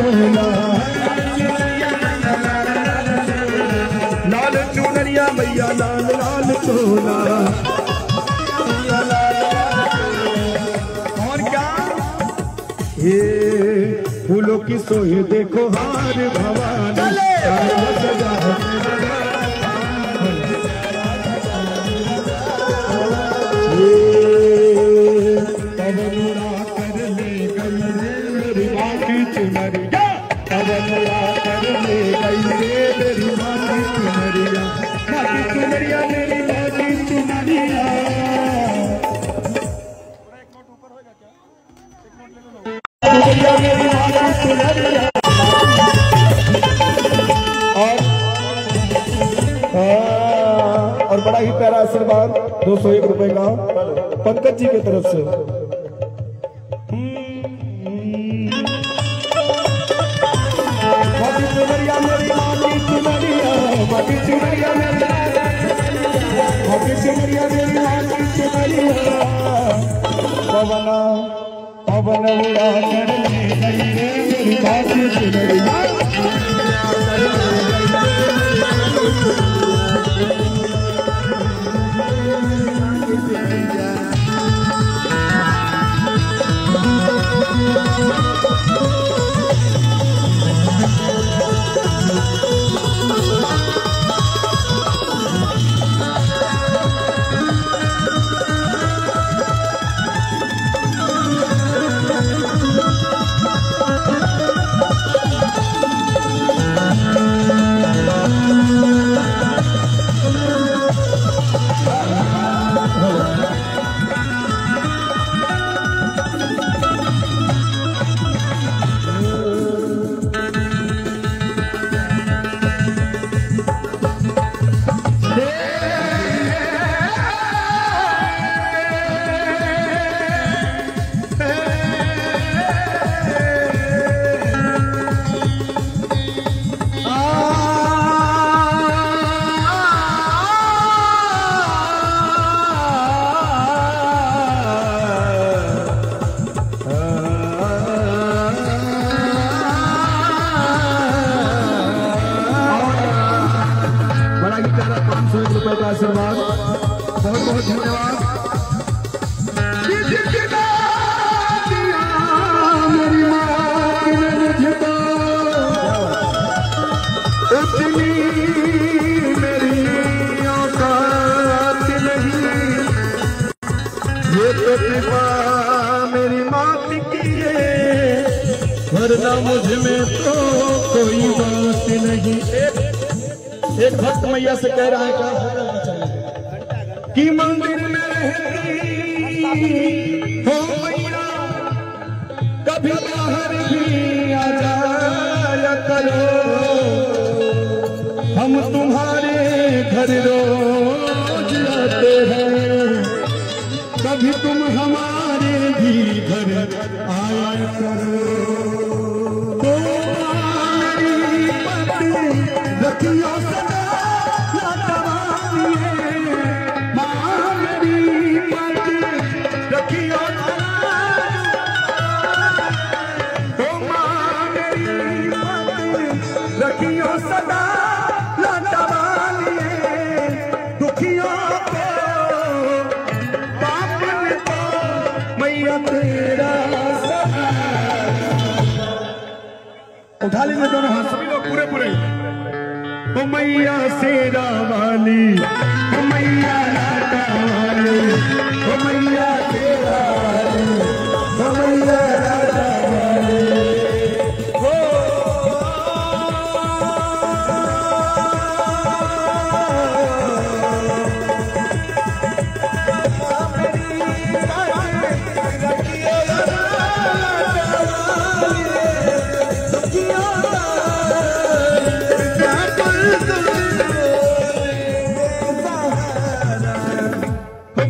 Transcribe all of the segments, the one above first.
चोला, लाल चुनरिया मैया लाल लाल चोला। और क्या ये फूलों की सोहे देखो हार भवानी, पवनुड़ा कर ले गई मेरी माँ की चुनरिया, पवनुड़ा कर ले गई मेरी माँ की चुनरिया, माँ की चुनरिया मेरी माँ की चुनरिया। और बड़ा ही प्यारा आशीर्वाद 201 रुपए का पंकज जी की तरफ से। बाकी चुनरिया मेरी माटी चुनरिया, बाकी चुनरिया मेरी, बाकी चुनरिया मेरी माटी चुनरिया। पवन पवन उड़ा कर ले गई मेरी माटी चुनरिया। आशीर्वाद बहुत बहुत धन्यवाद। मेरी माँ ने मुझे तो उतनी मेरी औकात नहीं, ये तो कृपा मेरी माँ की है, वरना मुझ में तो कोई बात नहीं। एक भक्त मैया से कह रहा है क्या कि मंदिर में रहती हो मैया, कभी बाहर भी आ जाया करो, हम तुम्हारे घर रोज आते हैं, कभी तुम हमारे भी घर आया करो। तो रखियो सदा रखियो सदा लटवालिए, दुखियों को पापन को मैया तेरा उठा लीजिए दोनों हाथ सभी लोग पूरे पूरे। ओ मैया शेरा वाली, ओ मैया लाटा वाली, ओ मैया शेरा वाली, ओ मैया लाटा वाली।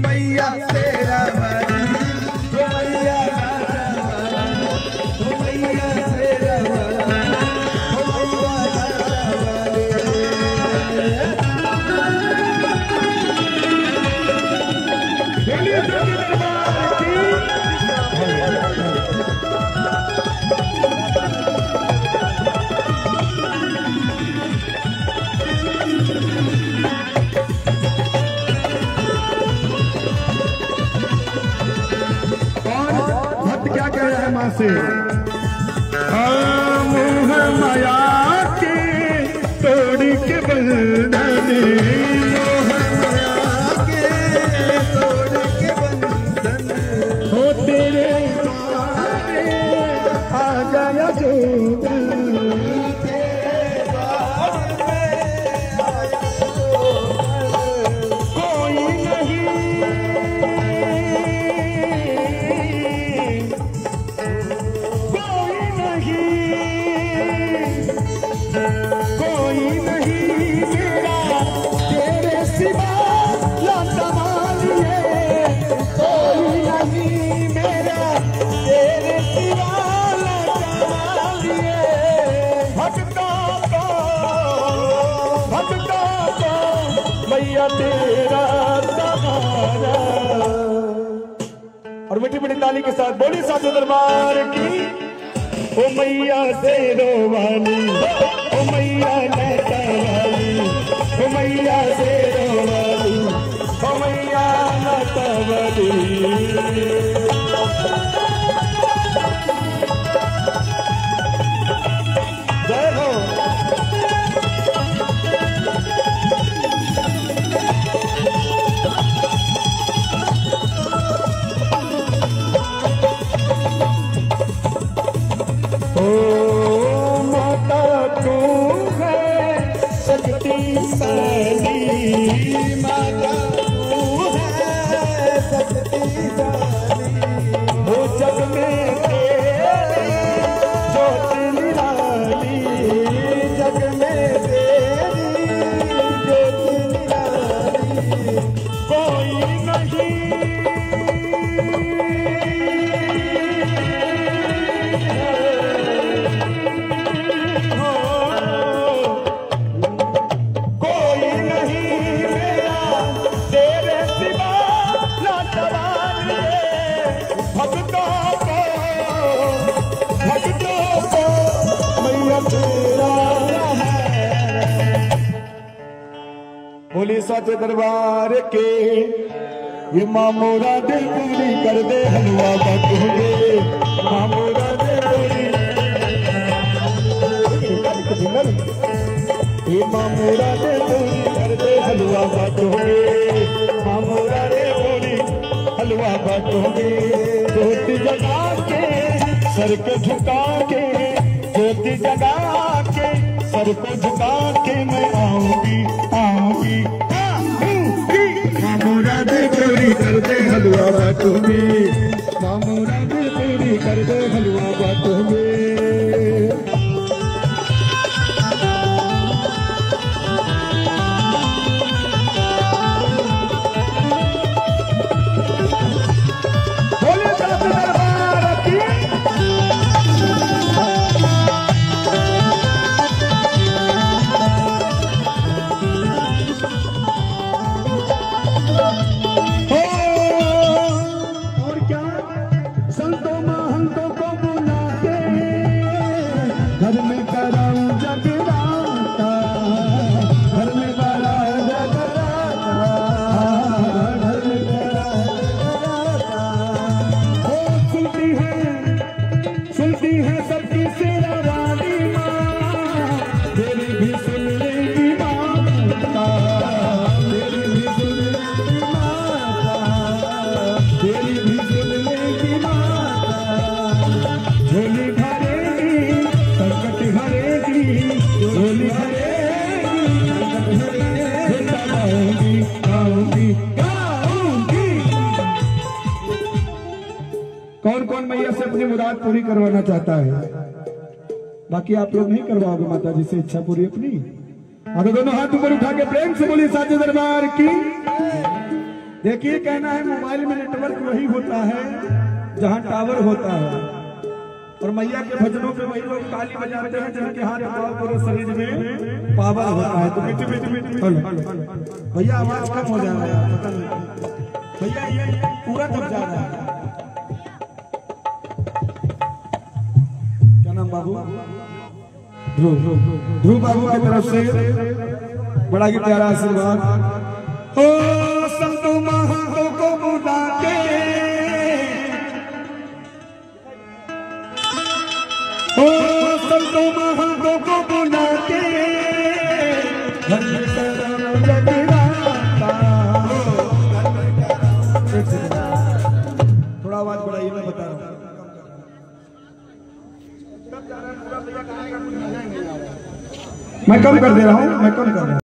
मैया से मोह माया के तोड़ के बंधन, मोह माया के तोड़ के बंधन, हो तेरे द्वारे आ गया जोगन, तेरा सहारा। और मीठी मीठी ताली के साथ बोली साधु दरबार की। ओ मैया शेरों वाली, ओ मैया लता वाली, ओ मैया शेरों वाली, ओ मैया लता वाली। जय हो। माता तू है शक्तिशाली, माता तू है शक्तिशाली, हो जग में तेरी ज्योत निराली, जग में तेरी ज्योत निराली, कोई नहीं बोली साचे दरबार के। ये मामोरा दिल पूरी कर दे हलवा बाटोगे, मामोरा दिल पूरी, ये मामोरा दिल पूरी कर दे हलवा बाटोगे, मामोरा दिल पूरी हलवा बाटोगे। ज्योति जगा के सर को झुका के, ज्योति जगा के सर को झुका के मैं आऊंगी आऊंगी, मामोरा दिल पूरी कर दे हलवा बाटोगे, मामोरा दिल पूरी कर दे हलवा बाटोगे। बोले साधु दरबार की। घर में कराऊं जगराता, घर में कराऊं जगराता, घर में कराऊं जगराता। ओ सुनती है सबकी शेरावाली माँ, तेरी भी सुन लेगी माता, तेरी भी सुन लेगी माता, तेरी भी सुन लेगी माता। झोली भरेगी संकट हरेगी, झोली भरेगी संकट हरेगी, गाऊंगी गाऊंगी। कौन कौन मैया से अपनी मुराद पूरी करवाना चाहता है? बाकी आप लोग नहीं करवाओगे माता जी से इच्छा पूरी अपनी? अगर दोनों हाथ ऊपर उठा के प्रेम से बोलिए साचे दरबार की। देखिए कहना है मोबाइल में नेटवर्क वही होता है जहाँ टावर होता है, और मैया के भजनों पे वही लोग ताली बजाते हैं जिनके हाथ पाँव पूरे शरीर में पावर होता है। तो मीठी मीठी मीठी भैया आवाज कम हो जा रहा है, पता नहीं भैया ये पूरा दब जा रहा है। क्या नाम बाबू? ध्रुव बाबू की तरफ से बड़ा ही प्यारा आशीर्वाद। ओ संतों महंतों को बुला के संतों महंतों को बुलाते घर में करम जगराता। थोड़ा आवाज बढ़ाइए, मैं बता रहा हूँ। मैं कम कर दे रहा हूँ, मैं कम कर रहा हूँ।